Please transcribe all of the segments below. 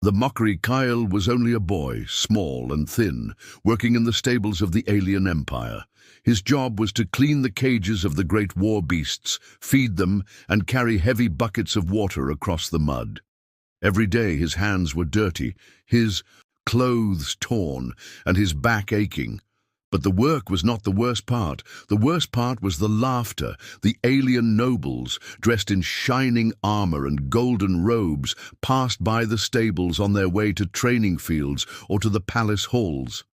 The mockery Kyle was only a boy, small and thin, working in the stables of the alien empire. His job was to clean the cages of the great war beasts, feed them, and carry heavy buckets of water across the mud. Every day his hands were dirty, his clothes torn, and his back aching. But the work was not the worst part. The worst part was the laughter. The alien nobles, dressed in shining armor and golden robes, passed by the stables on their way to training fields or to the palace halls.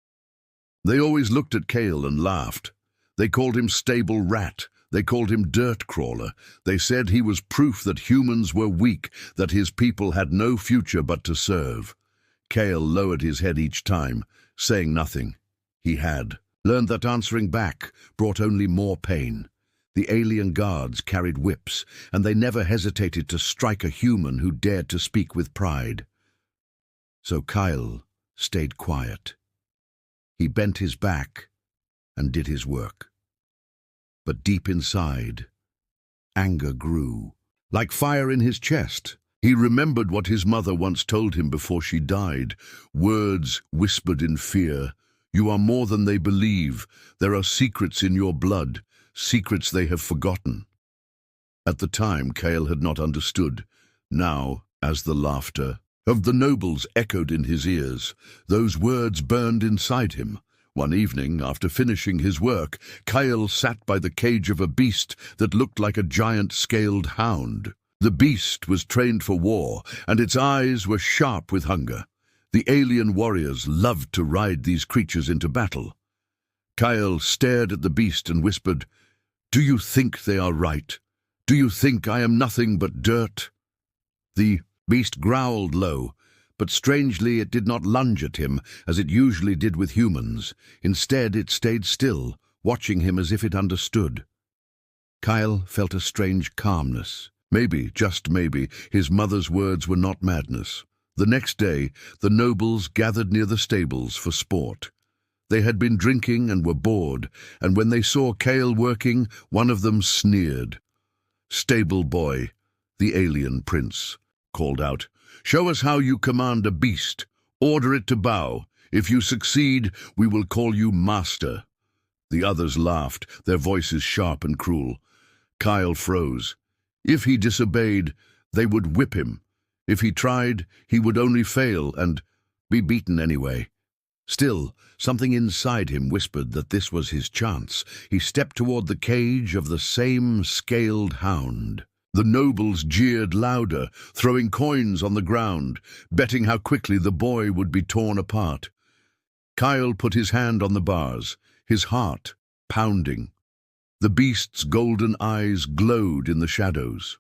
They always looked at Kyle and laughed. They called him stable rat. They called him dirt crawler. They said he was proof that humans were weak, that his people had no future but to serve. Kyle lowered his head each time, saying nothing. He had learned that answering back brought only more pain. The alien guards carried whips, and they never hesitated to strike a human who dared to speak with pride. So Kyle stayed quiet. He bent his back and did his work. But deep inside, anger grew. Like fire in his chest, he remembered what his mother once told him before she died, words whispered in fear. You are more than they believe. There are secrets in your blood, secrets they have forgotten. At the time, Kyle had not understood. Now, as the laughter of the nobles echoed in his ears, those words burned inside him. One evening, after finishing his work, Kyle sat by the cage of a beast that looked like a giant scaled hound. The beast was trained for war, and its eyes were sharp with hunger. The alien warriors loved to ride these creatures into battle. Kyle stared at the beast and whispered, "Do you think they are right? Do you think I am nothing but dirt?" The beast growled low, but strangely it did not lunge at him as it usually did with humans. Instead, it stayed still, watching him as if it understood. Kyle felt a strange calmness. Maybe, just maybe, his mother's words were not madness. The next day, the nobles gathered near the stables for sport. They had been drinking and were bored, and when they saw Kyle working, one of them sneered. "Stable boy," the alien prince called out, "show us how you command a beast. Order it to bow. If you succeed, we will call you master." The others laughed, their voices sharp and cruel. Kyle froze. If he disobeyed, they would whip him. If he tried, he would only fail and be beaten anyway. Still, something inside him whispered that this was his chance. He stepped toward the cage of the same scaled hound. The nobles jeered louder, throwing coins on the ground, betting how quickly the boy would be torn apart. Kyle put his hand on the bars, his heart pounding. The beast's golden eyes glowed in the shadows.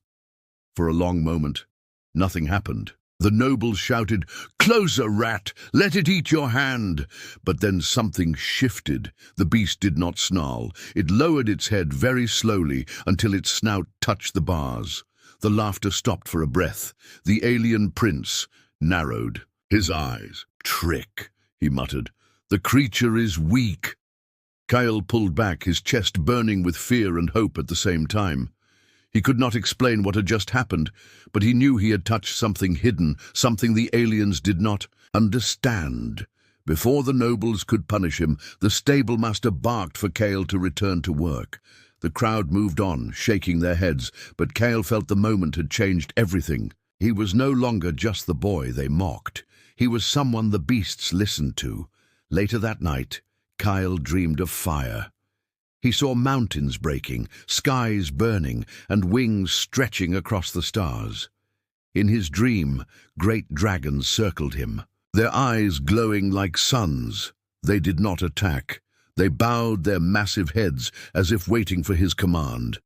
For a long moment, nothing happened. The nobles shouted, "Closer, rat! Let it eat your hand!" But then something shifted. The beast did not snarl. It lowered its head very slowly until its snout touched the bars. The laughter stopped for a breath. The alien prince narrowed his eyes. "Trick," he muttered. "The creature is weak." Kyle pulled back, his chest burning with fear and hope at the same time. He could not explain what had just happened, but he knew he had touched something hidden, something the aliens did not understand. Before the nobles could punish him, the stable master barked for Kyle to return to work. The crowd moved on, shaking their heads, but Kyle felt the moment had changed everything. He was no longer just the boy they mocked. He was someone the beasts listened to. Later that night, Kyle dreamed of fire. He saw mountains breaking, skies burning, and wings stretching across the stars. In his dream, great dragons circled him, their eyes glowing like suns. They did not attack. They bowed their massive heads as if waiting for his command.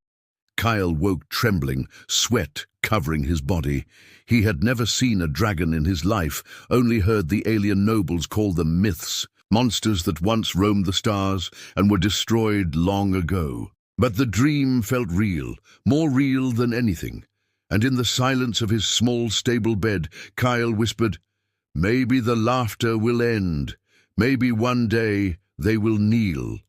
Kyle woke trembling, sweat covering his body. He had never seen a dragon in his life, only heard the alien nobles call them myths. Monsters that once roamed the stars and were destroyed long ago. But the dream felt real, more real than anything. And in the silence of his small stable bed, Kyle whispered, "Maybe the laughter will end. Maybe one day they will kneel."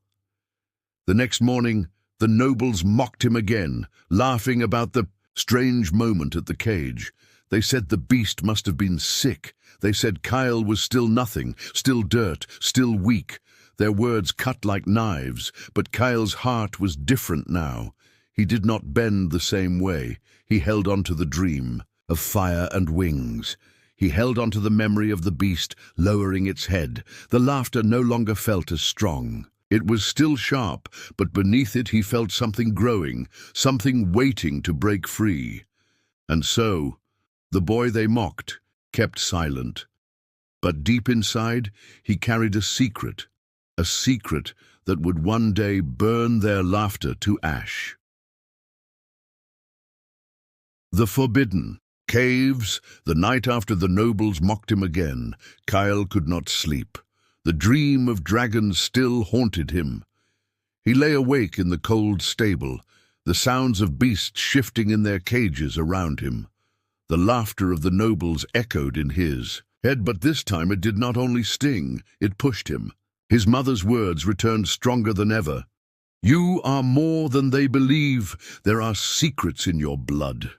The next morning, the nobles mocked him again, laughing about the strange moment at the cage. They said the beast must have been sick. They said Kyle was still nothing, still dirt, still weak. Their words cut like knives, but Kyle's heart was different now. He did not bend the same way. He held on to the dream of fire and wings. He held on to the memory of the beast, lowering its head. The laughter no longer felt as strong. It was still sharp, but beneath it he felt something growing, something waiting to break free. And so, the boy they mocked kept silent. But deep inside, he carried a secret that would one day burn their laughter to ash. The Forbidden. Caves. The night after the nobles mocked him again, Kyle could not sleep. The dream of dragons still haunted him. He lay awake in the cold stable, the sounds of beasts shifting in their cages around him. The laughter of the nobles echoed in his head, but this time it did not only sting, it pushed him. His mother's words returned stronger than ever. "You are more than they believe. There are secrets in your blood."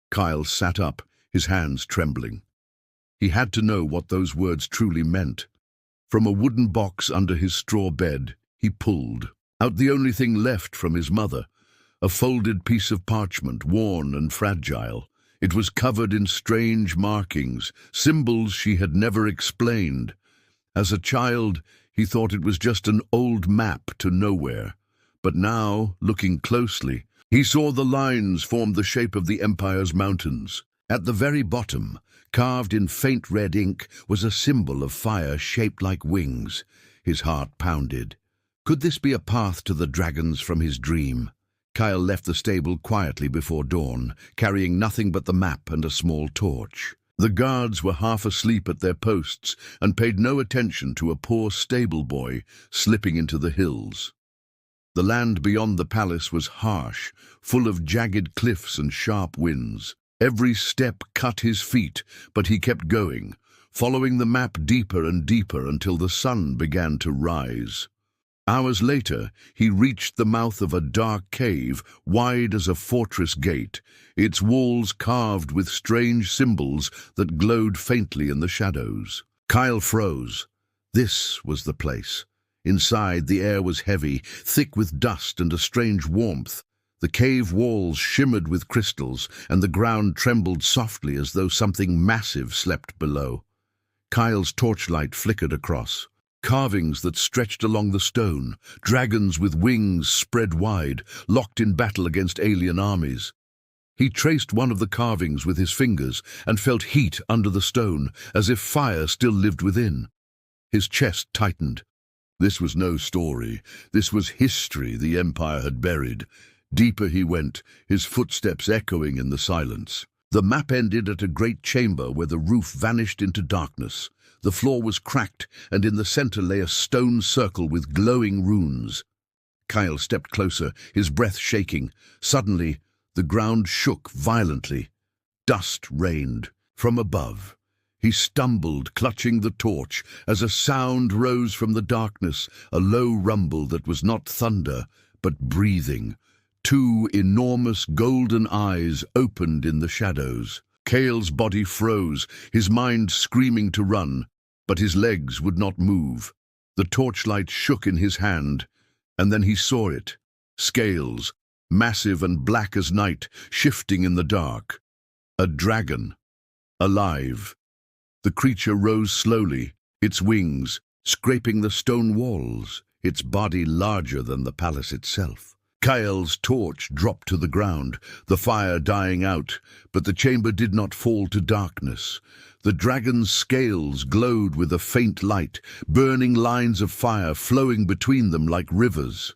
Kyle sat up, his hands trembling. He had to know what those words truly meant. From a wooden box under his straw bed, he pulled out the only thing left from his mother, a folded piece of parchment, worn and fragile. It was covered in strange markings, symbols she had never explained. As a child, he thought it was just an old map to nowhere. But now, looking closely, he saw the lines form the shape of the Empire's mountains. At the very bottom, carved in faint red ink, was a symbol of fire shaped like wings. His heart pounded. Could this be a path to the dragons from his dream? Kyle left the stable quietly before dawn, carrying nothing but the map and a small torch. The guards were half asleep at their posts and paid no attention to a poor stable boy slipping into the hills. The land beyond the palace was harsh, full of jagged cliffs and sharp winds. Every step cut his feet, but he kept going, following the map deeper and deeper until the sun began to rise. Hours later, he reached the mouth of a dark cave, wide as a fortress gate, its walls carved with strange symbols that glowed faintly in the shadows. Kyle froze. This was the place. Inside, the air was heavy, thick with dust and a strange warmth. The cave walls shimmered with crystals, and the ground trembled softly as though something massive slept below. Kyle's torchlight flickered across. Carvings that stretched along the stone, dragons with wings spread wide, locked in battle against alien armies. He traced one of the carvings with his fingers and felt heat under the stone, as if fire still lived within. His chest tightened. This was no story. This was history the Empire had buried. Deeper he went, his footsteps echoing in the silence. The map ended at a great chamber where the roof vanished into darkness. The floor was cracked, and in the center lay a stone circle with glowing runes. Kyle stepped closer, his breath shaking. Suddenly, the ground shook violently. Dust rained from above. He stumbled, clutching the torch, as a sound rose from the darkness, a low rumble that was not thunder, but breathing. Two enormous golden eyes opened in the shadows. Kyle's body froze, his mind screaming to run, but his legs would not move. The torchlight shook in his hand, and then he saw it. Scales, massive and black as night, shifting in the dark. A dragon, alive. The creature rose slowly, its wings scraping the stone walls, its body larger than the palace itself. Kyle's torch dropped to the ground, the fire dying out, but the chamber did not fall to darkness. The dragon's scales glowed with a faint light, burning lines of fire flowing between them like rivers.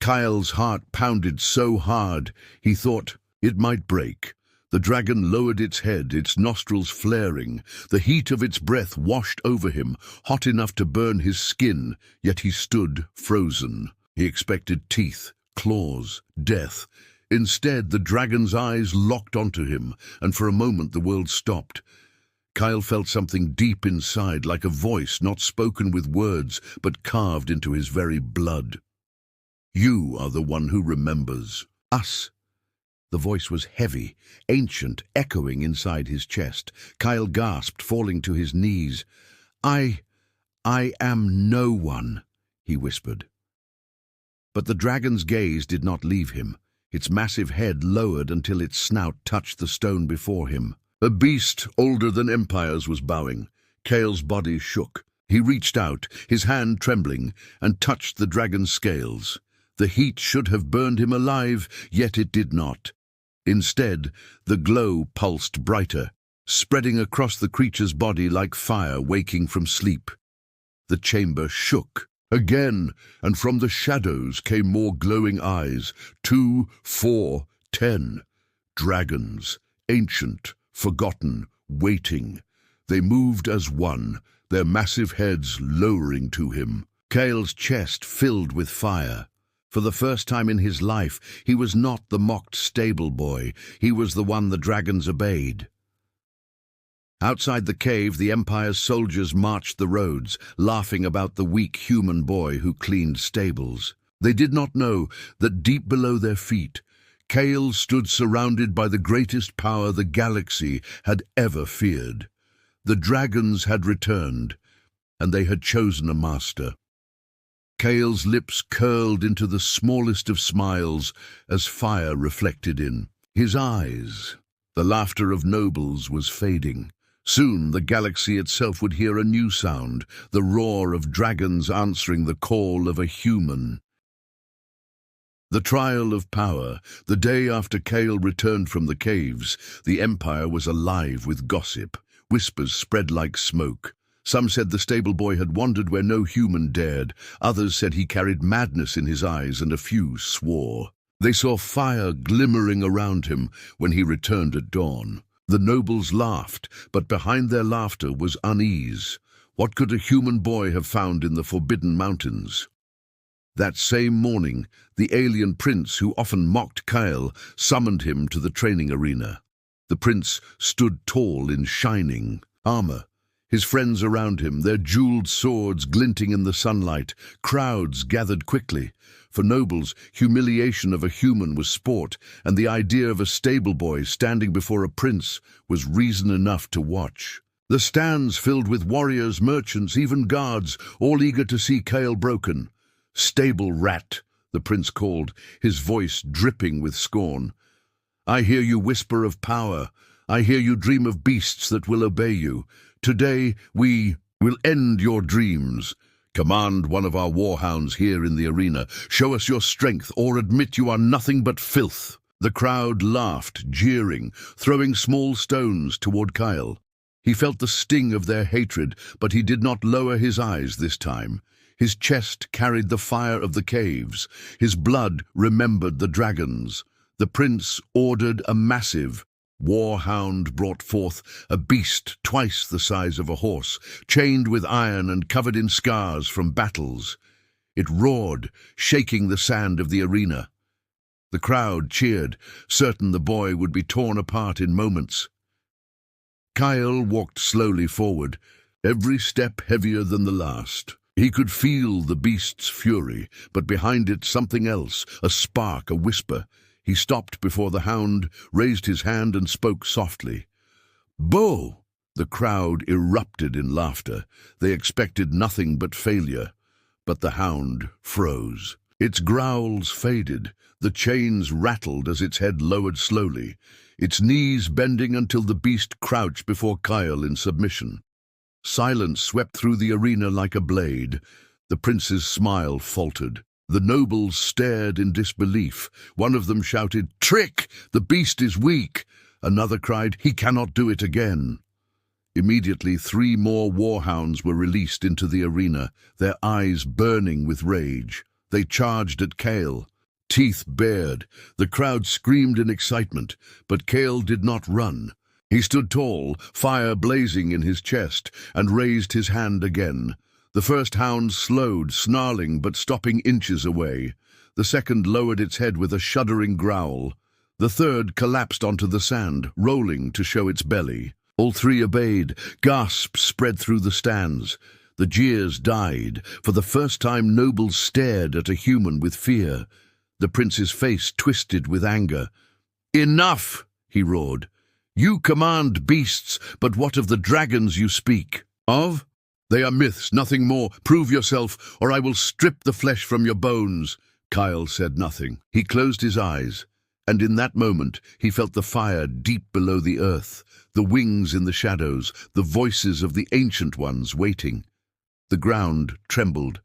Kyle's heart pounded so hard, he thought it might break. The dragon lowered its head, its nostrils flaring. The heat of its breath washed over him, hot enough to burn his skin, yet he stood frozen. He expected teeth, claws, death. Instead, the dragon's eyes locked onto him, and for a moment the world stopped. Kyle felt something deep inside, like a voice not spoken with words, but carved into his very blood. "You are the one who remembers us." The voice was heavy, ancient, echoing inside his chest. Kyle gasped, falling to his knees. I am no one," he whispered. But the dragon's gaze did not leave him. Its massive head lowered until its snout touched the stone before him. A beast older than empires was bowing. Kale's body shook. He reached out, his hand trembling, and touched the dragon's scales. The heat should have burned him alive, yet it did not. Instead, the glow pulsed brighter, spreading across the creature's body like fire waking from sleep. The chamber shook again, and from the shadows came more glowing eyes. 2, 4, 10. Dragons, ancient, forgotten, waiting. They moved as one, their massive heads lowering to him. Kale's chest filled with fire. For the first time in his life, he was not the mocked stable boy. He was the one the dragons obeyed. Outside the cave, the Empire's soldiers marched the roads, laughing about the weak human boy who cleaned stables. They did not know that deep below their feet, Kale stood surrounded by the greatest power the galaxy had ever feared. The dragons had returned, and they had chosen a master. Kale's lips curled into the smallest of smiles as fire reflected in his eyes. The laughter of nobles was fading. Soon the galaxy itself would hear a new sound, the roar of dragons answering the call of a human. The trial of power. The day after Kale returned from the caves, the Empire was alive with gossip. Whispers spread like smoke. Some said the stable boy had wandered where no human dared. Others said he carried madness in his eyes, and a few swore. They saw fire glimmering around him when he returned at dawn. The nobles laughed, but behind their laughter was unease. What could a human boy have found in the Forbidden Mountains? That same morning, the alien prince who often mocked Kyle summoned him to the training arena. The prince stood tall in shining armor. His friends around him, their jeweled swords glinting in the sunlight. Crowds gathered quickly. For nobles, humiliation of a human was sport, and the idea of a stable boy standing before a prince was reason enough to watch. The stands filled with warriors, merchants, even guards, all eager to see Kale broken. "Stable rat," the prince called, his voice dripping with scorn. "I hear you whisper of power. I hear you dream of beasts that will obey you. Today we will end your dreams. Command one of our warhounds here in the arena. Show us your strength, or admit you are nothing but filth." The crowd laughed, jeering, throwing small stones toward Kyle. He felt the sting of their hatred, but he did not lower his eyes this time. His chest carried the fire of the caves. His blood remembered the dragons. The prince ordered a massive warhound brought forth, a beast twice the size of a horse, chained with iron and covered in scars from battles. It roared, shaking the sand of the arena. The crowd cheered, certain the boy would be torn apart in moments. Kyle walked slowly forward, every step heavier than the last. He could feel the beast's fury, but behind it something else, a spark, a whisper. He stopped before the hound, raised his hand and spoke softly. "Bo!" The crowd erupted in laughter. They expected nothing but failure. But the hound froze. Its growls faded. The chains rattled as its head lowered slowly, its knees bending until the beast crouched before Kyle in submission. Silence swept through the arena like a blade. The prince's smile faltered. The nobles stared in disbelief. One of them shouted, "Trick! The beast is weak!" Another cried, "He cannot do it again." Immediately, 3 more warhounds were released into the arena, their eyes burning with rage. They charged at Kale. Teeth bared. The crowd screamed in excitement, but Kale did not run. He stood tall, fire blazing in his chest, and raised his hand again. The first hound slowed, snarling but stopping inches away. The second lowered its head with a shuddering growl. The third collapsed onto the sand, rolling to show its belly. All 3 obeyed. Gasps spread through the stands. The jeers died. For the first time, nobles stared at a human with fear. The prince's face twisted with anger. "Enough!" he roared. "You command beasts, but what of the dragons you speak of? They are myths, nothing more. Prove yourself, or I will strip the flesh from your bones." Kyle said nothing. He closed his eyes, and in that moment he felt the fire deep below the earth, the wings in the shadows, the voices of the ancient ones waiting. The ground trembled.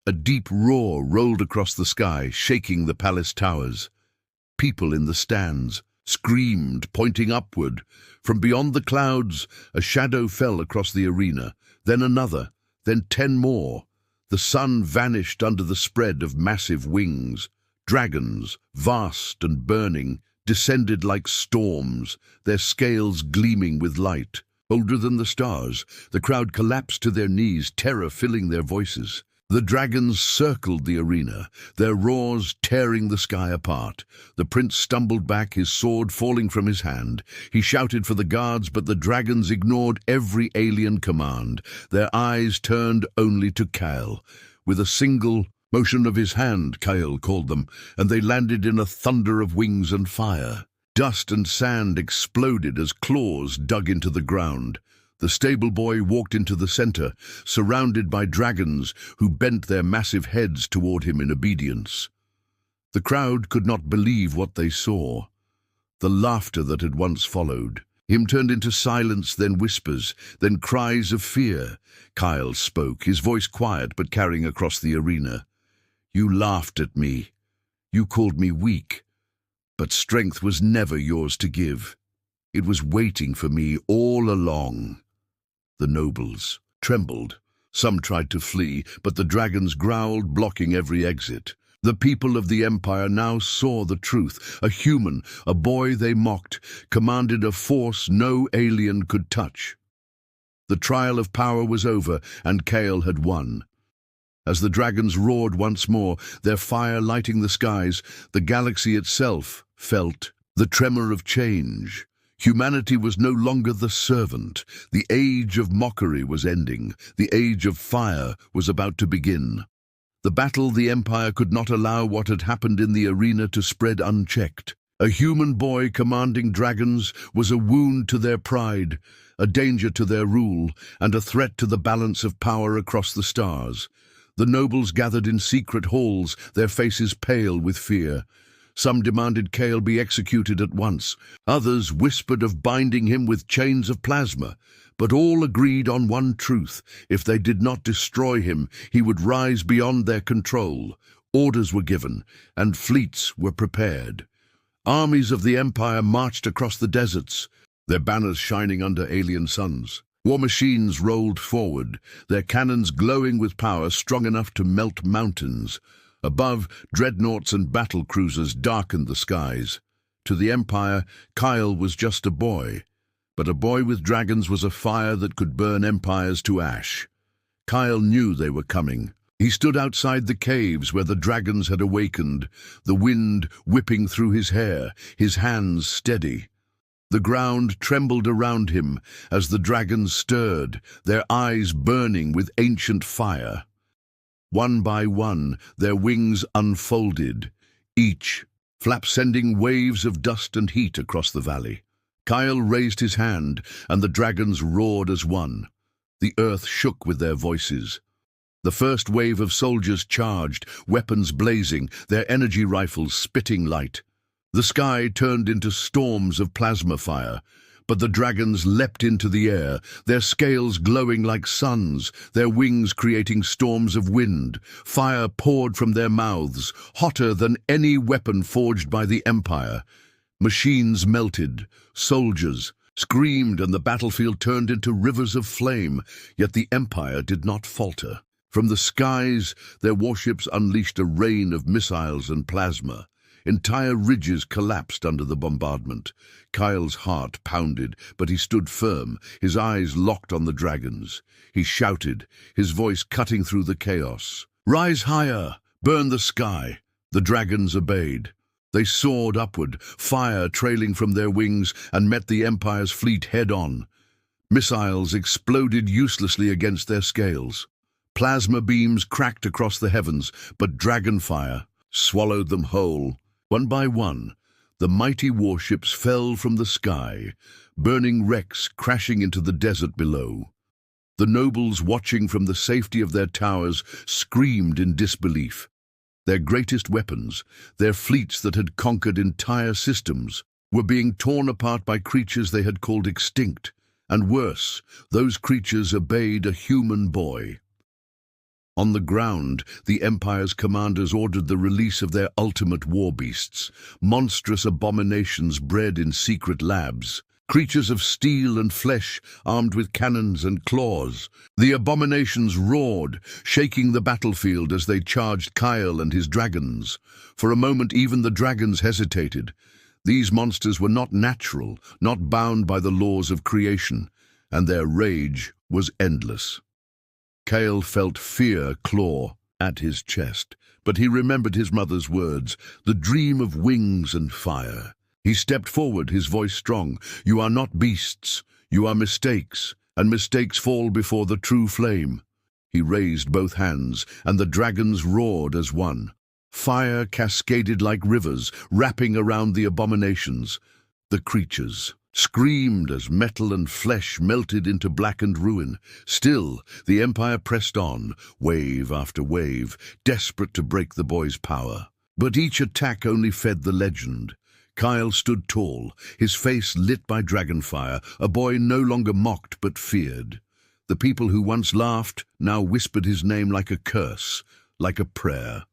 A deep roar rolled across the sky, shaking the palace towers. People in the stands screamed, pointing upward. From beyond the clouds, a shadow fell across the arena, then another, then 10 more. The sun vanished under the spread of massive wings. Dragons, vast and burning, descended like storms, their scales gleaming with light. Older than the stars, the crowd collapsed to their knees, terror filling their voices. The dragons circled the arena, their roars tearing the sky apart. The prince stumbled back, his sword falling from his hand. He shouted for the guards, but the dragons ignored every alien command. Their eyes turned only to Kyle. With a single motion of his hand, Kyle called them, and they landed in a thunder of wings and fire. Dust and sand exploded as claws dug into the ground. The stable boy walked into the center, surrounded by dragons who bent their massive heads toward him in obedience. The crowd could not believe what they saw. The laughter that had once followed him turned into silence, then whispers, then cries of fear. Kyle spoke, his voice quiet but carrying across the arena. "You laughed at me. You called me weak. But strength was never yours to give. It was waiting for me all along." The nobles trembled. Some tried to flee, but the dragons growled, blocking every exit. The people of the empire now saw the truth. A human, a boy they mocked, commanded a force no alien could touch. The trial of power was over, and Kale had won. As the dragons roared once more, their fire lighting the skies, the galaxy itself felt the tremor of change. Humanity was no longer the servant. The age of mockery was ending. The age of fire was about to begin. The battle the Empire could not allow what had happened in the arena to spread unchecked. A human boy commanding dragons was a wound to their pride, a danger to their rule, and a threat to the balance of power across the stars. The nobles gathered in secret halls, their faces pale with fear. Some demanded Kale be executed at once. Others whispered of binding him with chains of plasma. But all agreed on one truth. If they did not destroy him, he would rise beyond their control. Orders were given, and fleets were prepared. Armies of the Empire marched across the deserts, their banners shining under alien suns. War machines rolled forward, their cannons glowing with power strong enough to melt mountains. Above, dreadnoughts and battle cruisers darkened the skies. To the Empire, Kyle was just a boy. But a boy with dragons was a fire that could burn empires to ash. Kyle knew they were coming. He stood outside the caves where the dragons had awakened, the wind whipping through his hair, his hands steady. The ground trembled around him as the dragons stirred, their eyes burning with ancient fire. One by one, their wings unfolded, each flap sending waves of dust and heat across the valley. Kyle raised his hand, and the dragons roared as one. The earth shook with their voices. The first wave of soldiers charged, weapons blazing, their energy rifles spitting light. The sky turned into storms of plasma fire, but the dragons leapt into the air, their scales glowing like suns, their wings creating storms of wind. Fire poured from their mouths, hotter than any weapon forged by the Empire. Machines melted, soldiers screamed, and the battlefield turned into rivers of flame, yet the Empire did not falter. From the skies, their warships unleashed a rain of missiles and plasma. Entire ridges collapsed under the bombardment. Kyle's heart pounded, but he stood firm, his eyes locked on the dragons. He shouted, his voice cutting through the chaos. "Rise higher! Burn the sky!" The dragons obeyed. They soared upward, fire trailing from their wings, and met the Empire's fleet head-on. Missiles exploded uselessly against their scales. Plasma beams cracked across the heavens, but dragon fire swallowed them whole. One by one, the mighty warships fell from the sky, burning wrecks crashing into the desert below. The nobles watching from the safety of their towers screamed in disbelief. Their greatest weapons, their fleets that had conquered entire systems, were being torn apart by creatures they had called extinct, and worse, those creatures obeyed a human boy. On the ground, the Empire's commanders ordered the release of their ultimate war beasts, monstrous abominations bred in secret labs, creatures of steel and flesh armed with cannons and claws. The abominations roared, shaking the battlefield as they charged Kyle and his dragons. For a moment even the dragons hesitated. These monsters were not natural, not bound by the laws of creation, and their rage was endless. Kyle felt fear claw at his chest, but he remembered his mother's words, the dream of wings and fire. He stepped forward, his voice strong. "You are not beasts, you are mistakes, and mistakes fall before the true flame." He raised both hands, and the dragons roared as one. Fire cascaded like rivers, wrapping around the abominations. The creatures screamed as metal and flesh melted into blackened ruin. Still, the Empire pressed on, wave after wave, desperate to break the boy's power. But each attack only fed the legend. Kyle stood tall, his face lit by dragonfire, a boy no longer mocked but feared. The people who once laughed now whispered his name like a curse, like a prayer.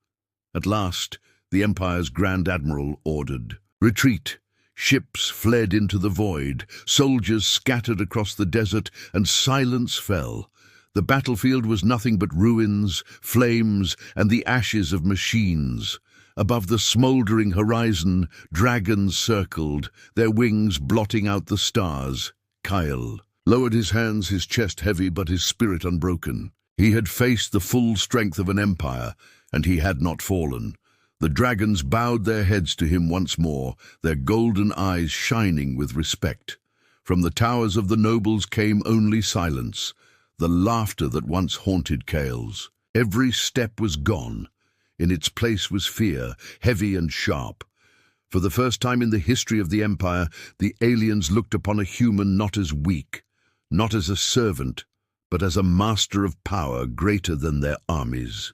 At last, the Empire's Grand Admiral ordered, "Retreat." Ships fled into the void, soldiers scattered across the desert, and silence fell. The battlefield was nothing but ruins, flames, and the ashes of machines. Above the smouldering horizon, dragons circled, their wings blotting out the stars. Kyle lowered his hands, his chest heavy but his spirit unbroken. He had faced the full strength of an empire, and he had not fallen. The dragons bowed their heads to him once more, their golden eyes shining with respect. From the towers of the nobles came only silence, the laughter that once haunted Kyle's. Every step was gone. In its place was fear, heavy and sharp. For the first time in the history of the Empire, the aliens looked upon a human not as weak, not as a servant, but as a master of power greater than their armies.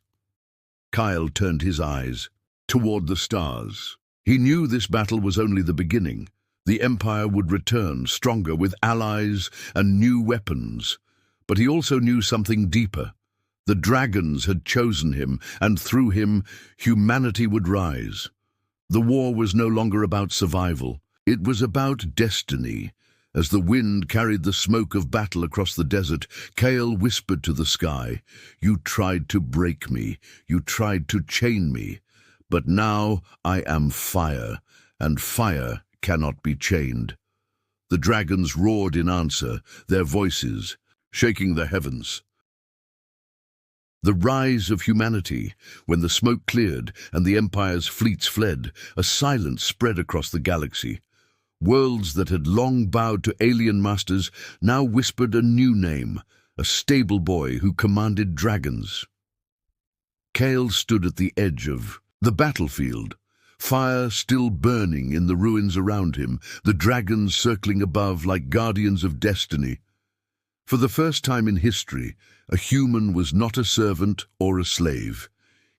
Kyle turned his eyes toward the stars. He knew this battle was only the beginning. The Empire would return, stronger, with allies and new weapons. But he also knew something deeper. The dragons had chosen him, and through him, humanity would rise. The war was no longer about survival. It was about destiny. As the wind carried the smoke of battle across the desert, Kyle whispered to the sky, "You tried to break me. You tried to chain me. But now I am fire, and fire cannot be chained." The dragons roared in answer, their voices shaking the heavens. The rise of humanity. When the smoke cleared and the Empire's fleets fled, a silence spread across the galaxy. Worlds that had long bowed to alien masters now whispered a new name, a stable boy who commanded dragons. Kale stood at the edge of the battlefield, fire still burning in the ruins around him, the dragons circling above like guardians of destiny. For the first time in history, a human was not a servant or a slave.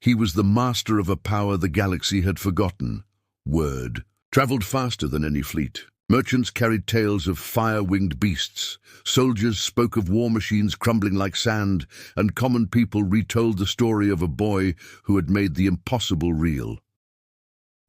He was the master of a power the galaxy had forgotten. Word traveled faster than any fleet. Merchants carried tales of fire-winged beasts. Soldiers spoke of war machines crumbling like sand, and common people retold the story of a boy who had made the impossible real.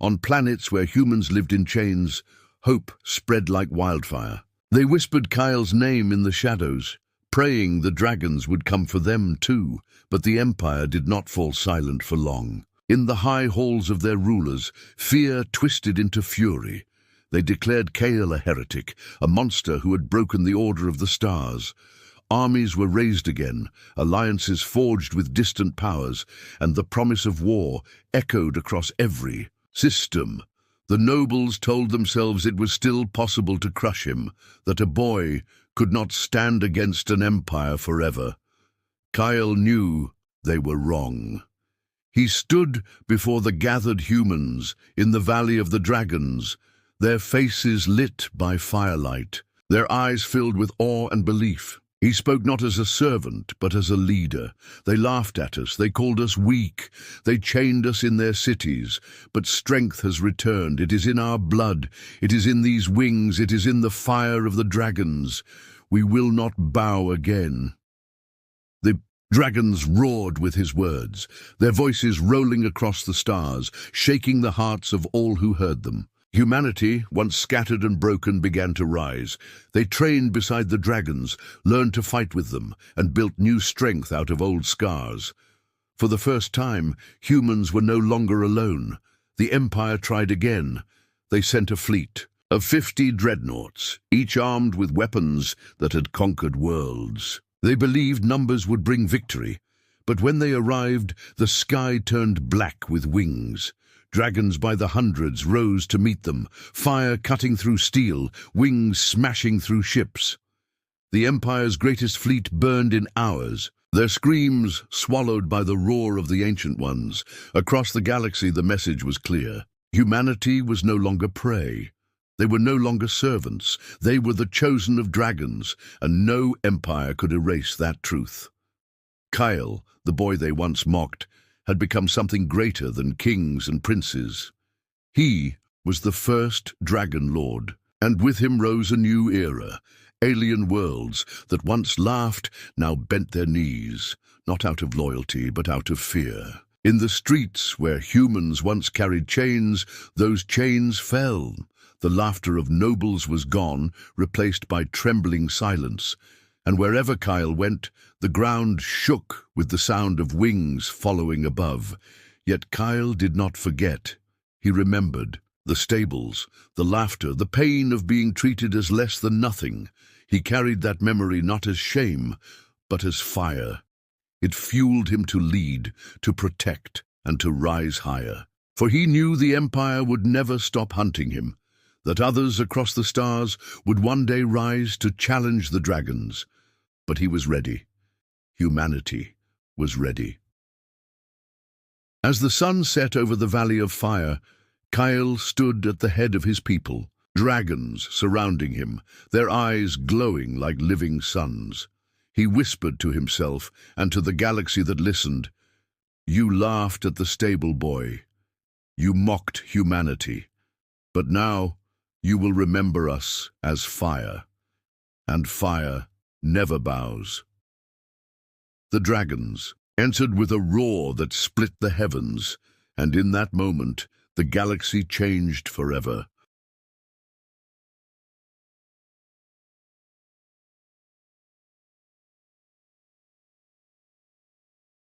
On planets where humans lived in chains, hope spread like wildfire. They whispered Kyle's name in the shadows, praying the dragons would come for them too, but the Empire did not fall silent for long. In the high halls of their rulers, fear twisted into fury. They declared Kale a heretic, a monster who had broken the order of the stars. Armies were raised again, alliances forged with distant powers, and the promise of war echoed across every system. The nobles told themselves it was still possible to crush him, that a boy could not stand against an empire forever. Kyle knew they were wrong. He stood before the gathered humans in the Valley of the Dragons, their faces lit by firelight, their eyes filled with awe and belief. He spoke not as a servant, but as a leader. They laughed at us, they called us weak, they chained us in their cities. But strength has returned, it is in our blood, it is in these wings, it is in the fire of the dragons. We will not bow again. The dragons roared with his words, their voices rolling across the stars, shaking the hearts of all who heard them. Humanity, once scattered and broken, began to rise. They trained beside the dragons, learned to fight with them, and built new strength out of old scars. For the first time, humans were no longer alone. The Empire tried again. They sent a fleet of 50 dreadnoughts, each armed with weapons that had conquered worlds. They believed numbers would bring victory, but when they arrived, the sky turned black with wings. Dragons by the hundreds rose to meet them, fire cutting through steel, wings smashing through ships. The Empire's greatest fleet burned in hours, their screams swallowed by the roar of the Ancient Ones. Across the galaxy the message was clear. Humanity was no longer prey. They were no longer servants. They were the chosen of dragons, and no empire could erase that truth. Kyle, the boy they once mocked, had become something greater than kings and princes. He was the first Dragon Lord, and with him rose a new era. Alien worlds that once laughed now bent their knees, not out of loyalty but out of fear. In the streets where humans once carried chains, those chains fell. The laughter of nobles was gone, replaced by trembling silence. And wherever Kyle went, the ground shook with the sound of wings following above. Yet Kyle did not forget. He remembered the stables, the laughter, the pain of being treated as less than nothing. He carried that memory not as shame, but as fire. It fueled him to lead, to protect, and to rise higher. For he knew the Empire would never stop hunting him, that others across the stars would one day rise to challenge the dragons. But he was ready. Humanity was ready. As the sun set over the Valley of Fire, Kyle stood at the head of his people, dragons surrounding him, their eyes glowing like living suns. He whispered to himself and to the galaxy that listened, "You laughed at the stable boy. You mocked humanity. But now you will remember us as fire, and fire never bows." The dragons entered with a roar that split the heavens, and in that moment the galaxy changed forever.